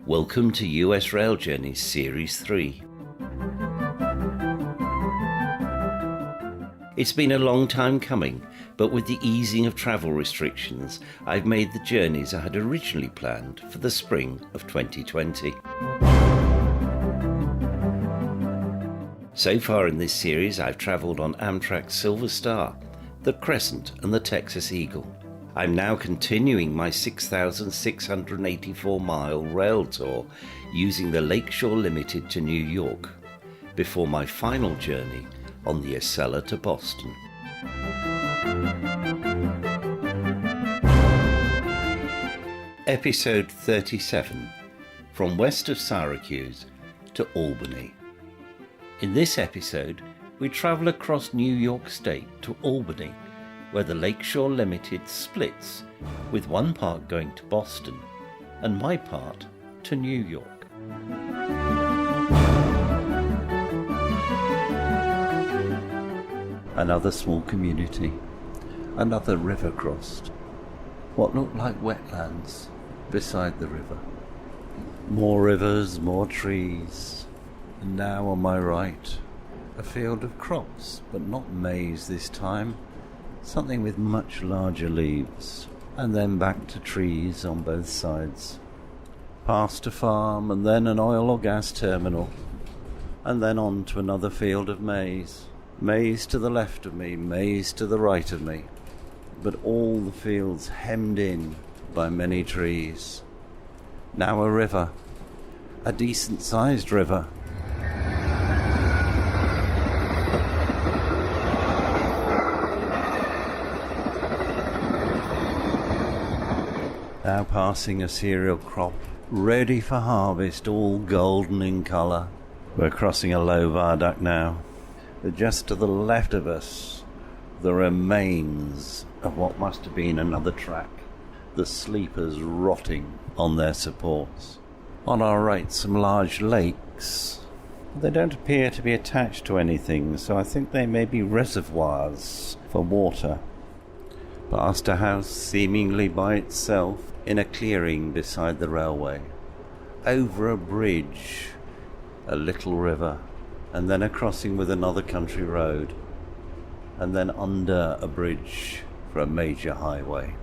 Welcome to US Rail Journeys Series 3. It's been a long time coming, but with the easing of travel restrictions, I've made the journeys I had originally planned for the spring of 2020. So far in this series, I've travelled on Amtrak's Silver Star, the Crescent and the Texas Eagle. I'm now continuing my 6,684-mile rail tour using the Lakeshore Limited to New York, before my final journey on the Acela to Boston. Episode 37, from west of Syracuse to Albany. In this episode, we travel across New York State to Albany, where the Lakeshore Limited splits, with one part going to Boston and my part to New York. Another small community, another river crossed, what looked like wetlands beside the river. More rivers, more trees, and now on my right, a field of crops, but not maize this time. Something with much larger leaves, and then back to trees on both sides. Past a farm, and then an oil or gas terminal, and then on to another field of maize. Maize to the left of me, maize to the right of me, but all the fields hemmed in by many trees. Now a river, a decent-sized river. Now passing a cereal crop, ready for harvest, all golden in colour. We're crossing a low viaduct now. But just to the left of us, the remains of what must have been another track, the sleepers rotting on their supports. On our right, some large lakes. They don't appear to be attached to anything, so I think they may be reservoirs for water. Past a house seemingly by itself, in a clearing beside the railway. Over a bridge, a little river, and then a crossing with another country road, and then under a bridge for a major highway.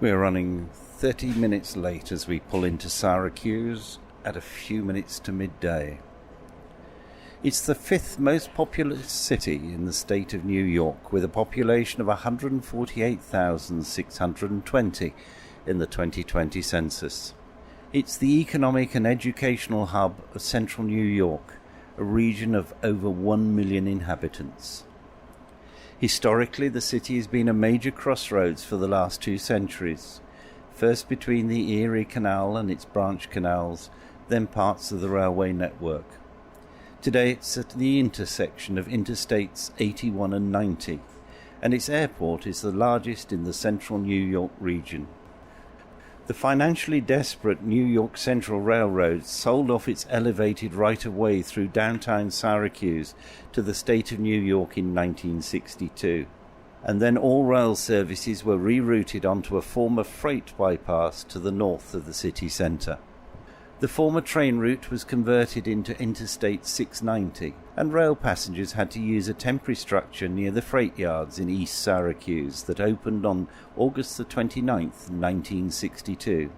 We're running 30 minutes late as we pull into Syracuse at a few minutes to midday. It's the fifth most populous city in the state of New York, with a population of 148,620 in the 2020 census. It's the economic and educational hub of central New York, a region of over 1 million inhabitants. Historically, the city has been a major crossroads for the last 2 centuries, first between the Erie Canal and its branch canals, then parts of the railway network. Today it's at the intersection of Interstates 81 and 90, and its airport is the largest in the central New York region. The financially desperate New York Central Railroad sold off its elevated right-of-way through downtown Syracuse to the state of New York in 1962, and then all rail services were rerouted onto a former freight bypass to the north of the city centre. The former train route was converted into Interstate 690, and rail passengers had to use a temporary structure near the freight yards in East Syracuse that opened on August the 29th, 1962.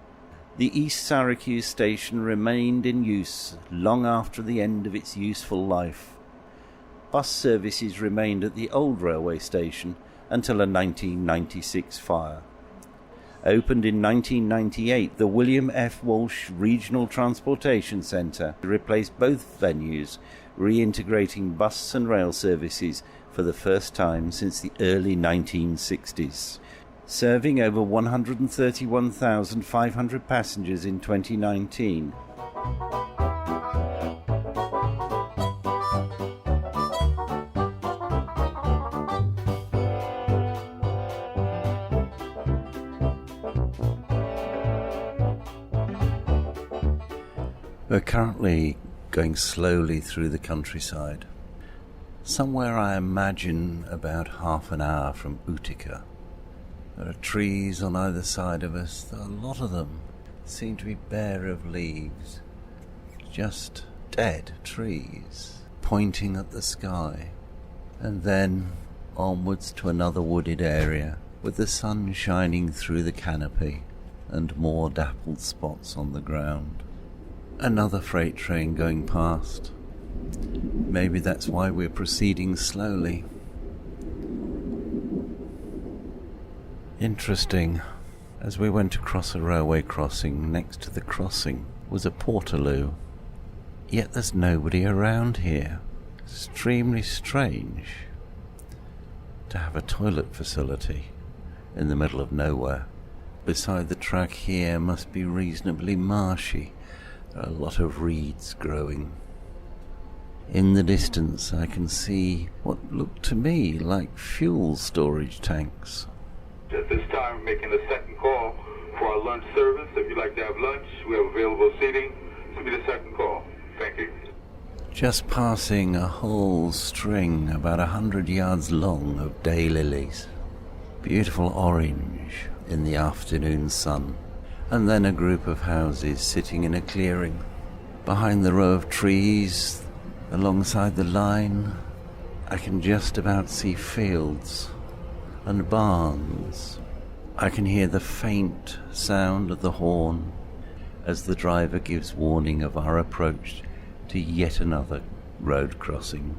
The East Syracuse station remained in use long after the end of its useful life. Bus services remained at the old railway station until a 1996 fire. Opened in 1998, the William F. Walsh Regional Transportation Center replaced both venues, reintegrating bus and rail services for the first time since the early 1960s. Serving over 131,500 passengers in 2019. We're currently going slowly through the countryside. Somewhere I imagine about half an hour from Utica. There are trees on either side of us. A lot of them seem to be bare of leaves. Just dead trees pointing at the sky. And then onwards to another wooded area with the sun shining through the canopy and more dappled spots on the ground. Another freight train going past. Maybe that's why we're proceeding slowly. Interesting. As we went across a railway crossing, next to the crossing was a portaloo. Yet there's nobody around here. Extremely strange to have a toilet facility in the middle of nowhere. Beside the track here must be reasonably marshy. There are a lot of reeds growing. In the distance I can see what look to me like fuel storage tanks. At this time, we're making a second call for our lunch service. If you'd like to have lunch, we have available seating. This will be the second call. Thank you. Just passing a whole string about 100 yards long of daylilies. Beautiful orange in the afternoon sun. And then a group of houses sitting in a clearing. Behind the row of trees, alongside the line, I can just about see fields and barns. I can hear the faint sound of the horn as the driver gives warning of our approach to yet another road crossing.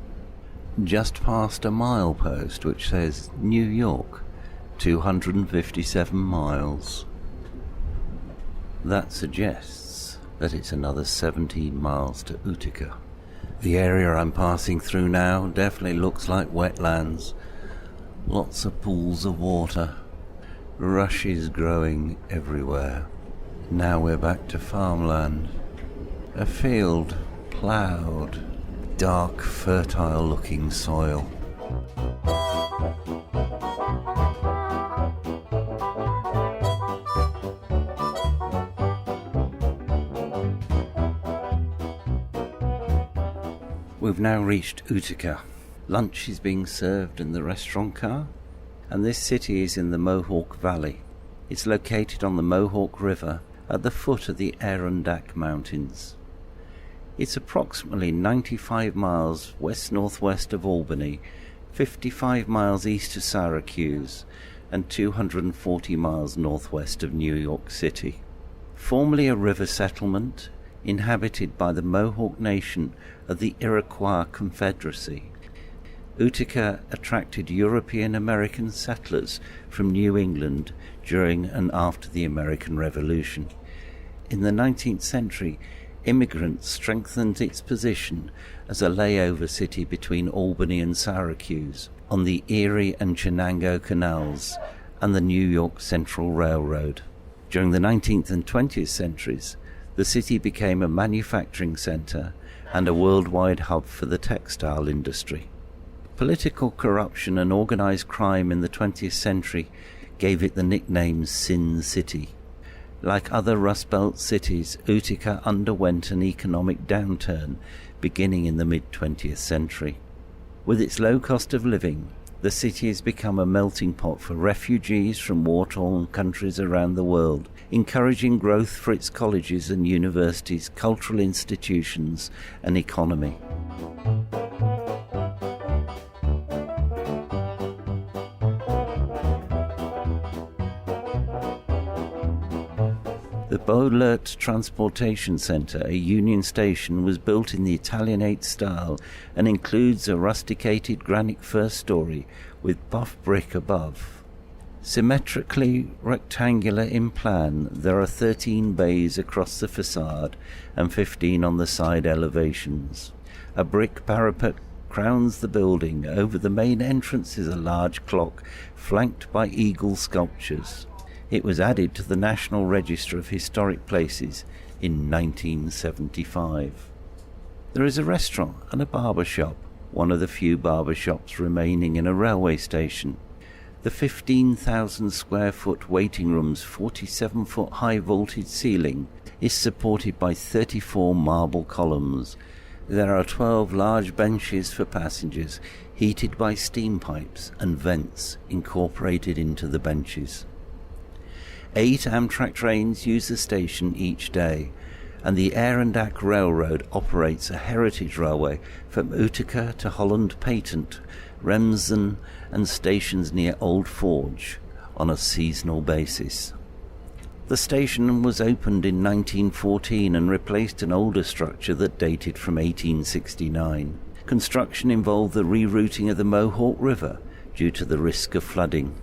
Just past a milepost which says New York, 257 miles. That suggests that it's another 17 miles to Utica. The area I'm passing through now definitely looks like wetlands. Lots of pools of water. Rushes growing everywhere. Now we're back to farmland. A field ploughed. Dark, fertile looking soil. We've now reached Utica. Lunch is being served in the restaurant car, and this city is in the Mohawk Valley. It's located on the Mohawk River at the foot of the Adirondack Mountains. It's approximately 95 miles west-northwest of Albany, 55 miles east of Syracuse, and 240 miles northwest of New York City. Formerly a river settlement, inhabited by the Mohawk Nation of the Iroquois Confederacy, Utica attracted European American settlers from New England during and after the American Revolution. In the 19th century, immigrants strengthened its position as a layover city between Albany and Syracuse on the Erie and Chenango canals and the New York Central Railroad. During the 19th and 20th centuries, the city became a manufacturing center and a worldwide hub for the textile industry. Political corruption and organized crime in the 20th century gave it the nickname Sin City. Like other Rust Belt cities, Utica underwent an economic downturn beginning in the mid-20th century. With its low cost of living, the city has become a melting pot for refugees from war-torn countries around the world, encouraging growth for its colleges and universities, cultural institutions, and economy. The Beaulert Transportation Center, a Union station, was built in the Italianate style and includes a rusticated granite first story with buff brick above. Symmetrically rectangular in plan, there are 13 bays across the façade and 15 on the side elevations. A brick parapet crowns the building. Over the main entrance is a large clock flanked by eagle sculptures. It was added to the National Register of Historic Places in 1975. There is a restaurant and a barber shop, one of the few barber shops remaining in a railway station. The 15,000 square foot waiting room's 47 foot high vaulted ceiling is supported by 34 marble columns. There are 12 large benches for passengers, heated by steam pipes and vents incorporated into the benches. 8 Amtrak trains use the station each day, and the Adirondack Railroad operates a heritage railway from Utica to Holland Patent, Remsen and stations near Old Forge on a seasonal basis. The station was opened in 1914 and replaced an older structure that dated from 1869. Construction involved the rerouting of the Mohawk River due to the risk of flooding.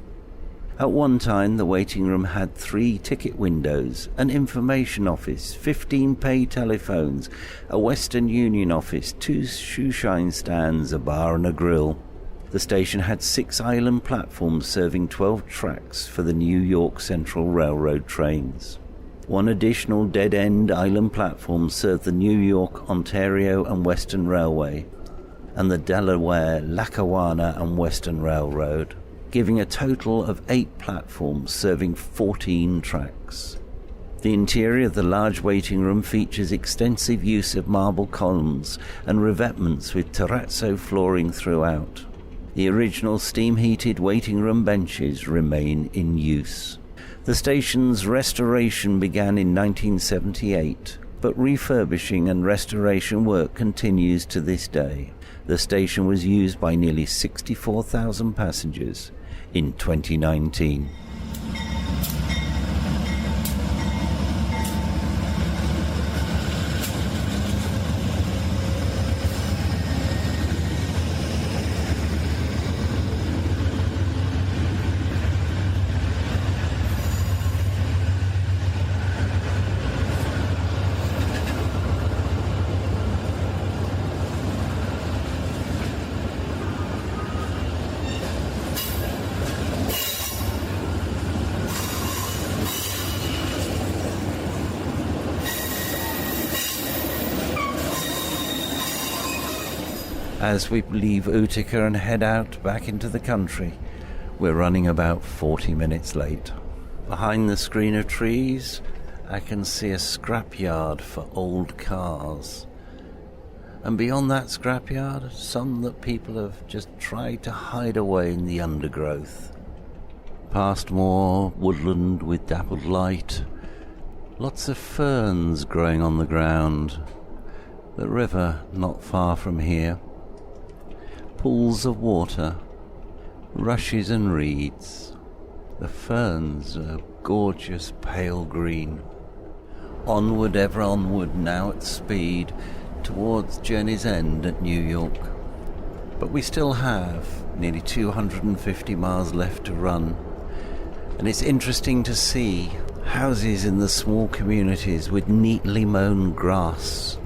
At one time, the waiting room had 3 ticket windows, an information office, 15 pay telephones, a Western Union office, 2 shoeshine stands, a bar and a grill. The station had 6 island platforms serving 12 tracks for the New York Central Railroad trains. 1 additional dead-end island platform served the New York, Ontario and Western Railway, and the Delaware, Lackawanna and Western Railroad, giving a total of 8 platforms serving 14 tracks. The interior of the large waiting room features extensive use of marble columns and revetments with terrazzo flooring throughout. The original steam-heated waiting room benches remain in use. The station's restoration began in 1978, but refurbishing and restoration work continues to this day. The station was used by nearly 64,000 passengers in 2019. As we leave Utica and head out back into the country, we're running about 40 minutes late. Behind the screen of trees, I can see a scrapyard for old cars. And beyond that scrapyard, some that people have just tried to hide away in the undergrowth. Past more woodland with dappled light, lots of ferns growing on the ground. The river not far from here. Pools of water, rushes and reeds. The ferns are gorgeous pale green. Onward, ever onward, now at speed, towards journey's end at New York. But we still have nearly 250 miles left to run, and it's interesting to see houses in the small communities with neatly mown grass,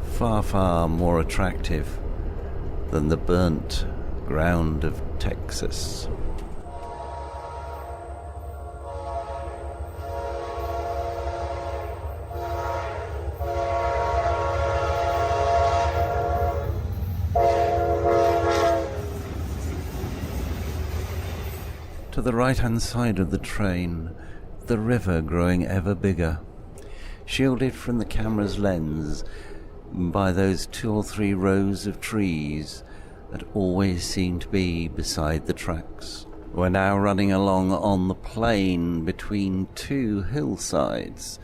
far, far more attractive than the burnt ground of Texas. To the right-hand side of the train, the river growing ever bigger, shielded from the camera's lens by those 2 or 3 rows of trees that always seem to be beside the tracks. We're now running along on the plain between 2 hillsides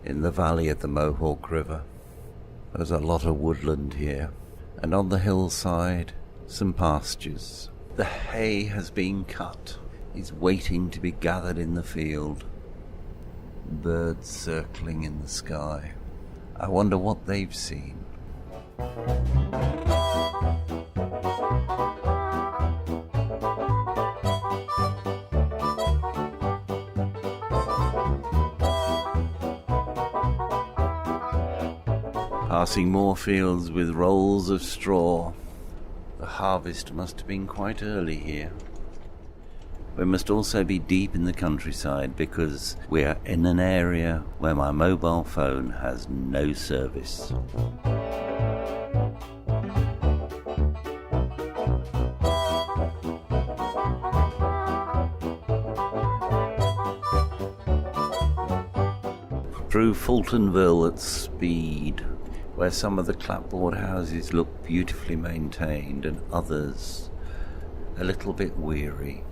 in the valley of the Mohawk River. There's a lot of woodland here, and on the hillside some pastures. The hay has been cut, is waiting to be gathered in the field. Birds circling in the sky. I wonder what they've seen. Passing more fields with rolls of straw. The harvest must have been quite early here. We must also be deep in the countryside because we are in an area where my mobile phone has no service. through Fultonville at speed, where some of the clapboard houses look beautifully maintained and others a little bit weary.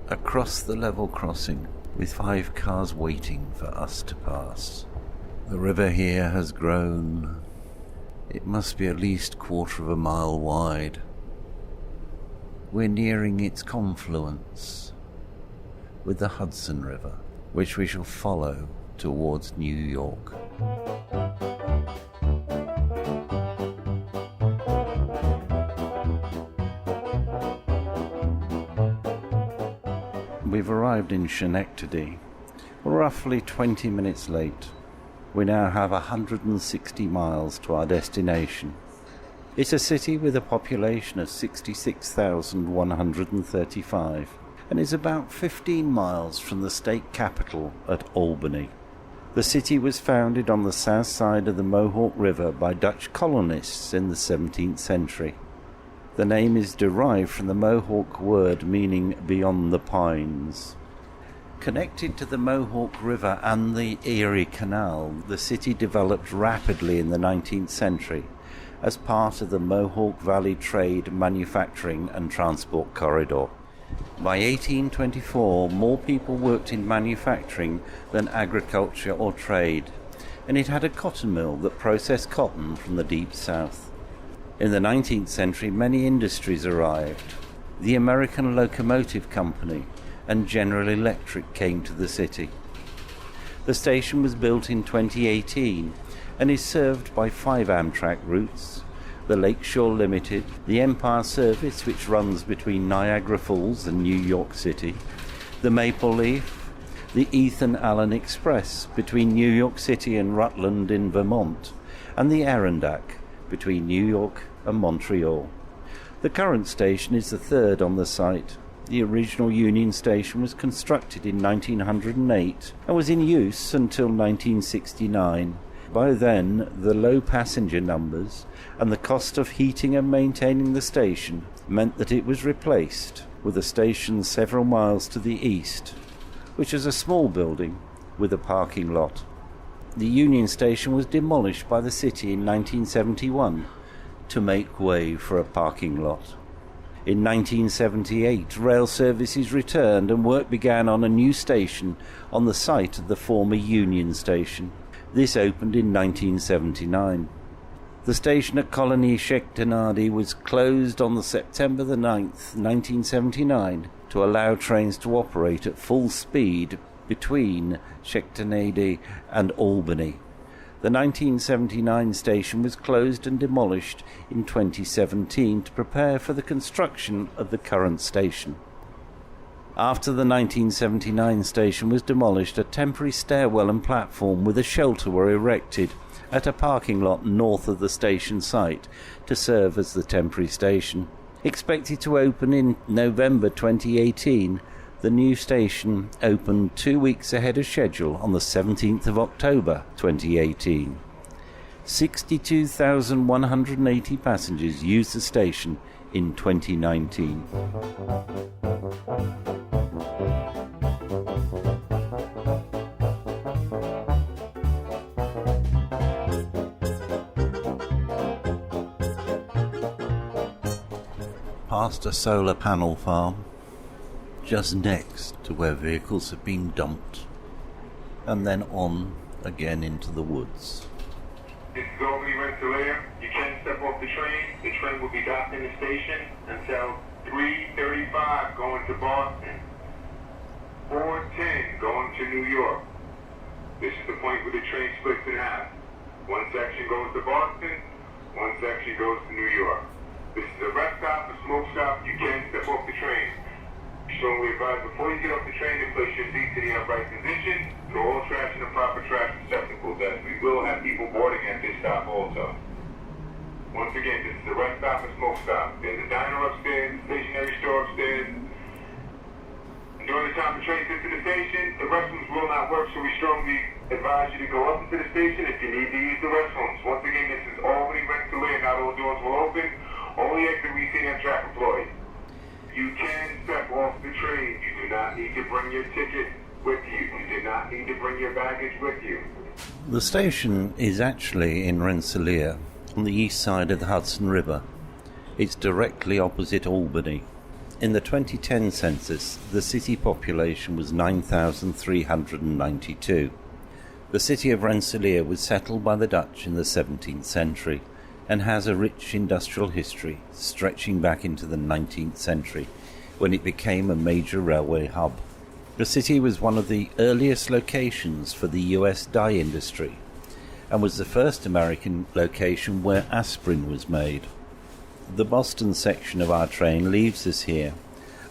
Across the level crossing, with 5 cars waiting for us to pass. The river here has grown. It must be at least 1/4 mile wide. We're nearing its confluence with the Hudson River, which we shall follow towards New York. We've arrived in Schenectady, roughly 20 minutes late. We now have 160 miles to our destination. It's a city with a population of 66,135 and is about 15 miles from the state capital at Albany. The city was founded on the south side of the Mohawk River by Dutch colonists in the 17th century. The name is derived from the Mohawk word meaning beyond the pines. Connected to the Mohawk River and the Erie Canal, the city developed rapidly in the 19th century as part of the Mohawk Valley Trade, Manufacturing and Transport Corridor. By 1824, more people worked in manufacturing than agriculture or trade, and it had a cotton mill that processed cotton from the deep south. In the 19th century, many industries arrived. The American Locomotive Company and General Electric came to the city. The station was built in 2018 and is served by 5 Amtrak routes, the Lakeshore Limited, the Empire Service, which runs between Niagara Falls and New York City, the Maple Leaf, the Ethan Allen Express between New York City and Rutland in Vermont, and the Adirondack between New York and Montreal. The current station is the 3rd on the site. The original Union Station was constructed in 1908 and was in use until 1969. By then, the low passenger numbers and the cost of heating and maintaining the station meant that it was replaced with a station several miles to the east, which is a small building with a parking lot. The Union Station was demolished by the city in 1971 to make way for a parking lot. In 1978, rail services returned and work began on a new station on the site of the former Union Station. This opened in 1979. The station at Colony Schenectady was closed on September the 9th, 1979, to allow trains to operate at full speed between Schenectady and Albany. The 1979 station was closed and demolished in 2017 to prepare for the construction of the current station. After the 1979 station was demolished, a temporary stairwell and platform with a shelter were erected at a parking lot north of the station site to serve as the temporary station. Expected to open in November 2018, the new station opened 2 weeks ahead of schedule on the 17th of October 2018. 62,180 passengers used the station in 2019. Past a solar panel farm, just next to where vehicles have been dumped, and then on again into the woods. This is Albany Rensselaer. You can step off the train. The train will be docked in the station until 3:35 going to Boston, 4:10 going to New York. This is the point where the train splits in half. One section goes to Boston, one section goes to New York. This is a rest stop, a smoke stop. You can step off the train. Strongly advise before you get off the train to place your seats in the upright position. Throw all trash in the proper trash receptacles, as we will have people boarding at this stop also. Once again, this is a rest stop and smoke stop. There's a diner upstairs, a stationary store upstairs. And during the time the train sits to the station, the restrooms will not work, so we strongly advise you to go up into the station if you need to use the restrooms. Once again, this is Albany Rensselaer. Not all doors will open. Only exit we see Amtrak employees. You can step off the train. You do not need to bring your ticket with you. You do not need to bring your baggage with you. The station is actually in Rensselaer, on the east side of the Hudson River. It's directly opposite Albany. In the 2010 census, the city population was 9,392. The city of Rensselaer was settled by the Dutch in the 17th century and has a rich industrial history stretching back into the 19th century, when it became a major railway hub. The city was one of the earliest locations for the US dye industry and was the first American location where aspirin was made. The Boston section of our train leaves us here.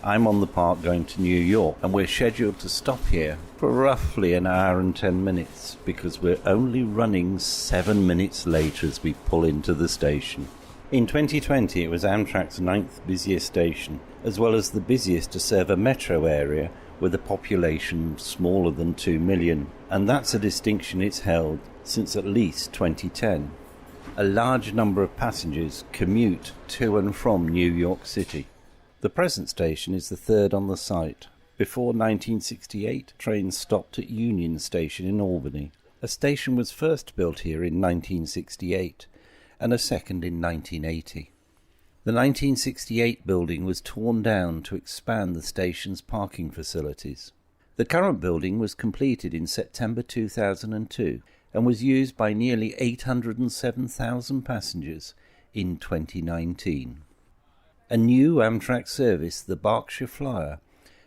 I'm on the part going to New York, and we're scheduled to stop here for roughly an hour and 10 minutes because we're only running 7 minutes late as we pull into the station. In 2020 it was Amtrak's 9th busiest station, as well as the busiest to serve a metro area with a population smaller than 2 million, and that's a distinction it's held since at least 2010. A large number of passengers commute to and from New York City. The present station is the third on the site. Before 1968, trains stopped at Union Station in Albany. A station was first built here in 1968, and a second in 1980. The 1968 building was torn down to expand the station's parking facilities. The current building was completed in September 2002 and was used by nearly 807,000 passengers in 2019. A new Amtrak service, the Berkshire Flyer,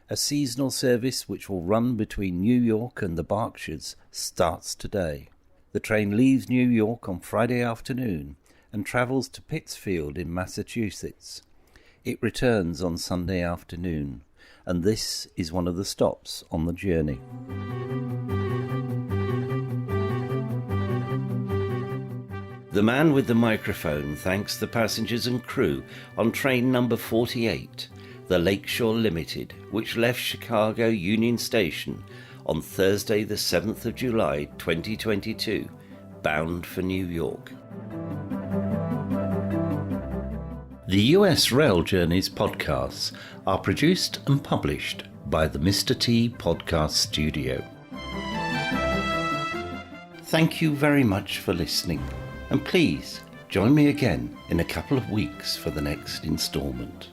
a seasonal service which will run between New York and the Berkshires, starts today. The train leaves New York on Friday afternoon and travels to Pittsfield in Massachusetts. It returns on Sunday afternoon, and this is one of the stops on the journey. The man with the microphone thanks the passengers and crew on train number 48, the Lakeshore Limited, which left Chicago Union Station on Thursday the 7th of July 2022, bound for New York. The US Rail Journeys podcasts are produced and published by the Mr. T Podcast Studio. Thank you very much for listening, and please join me again in a couple of weeks for the next instalment.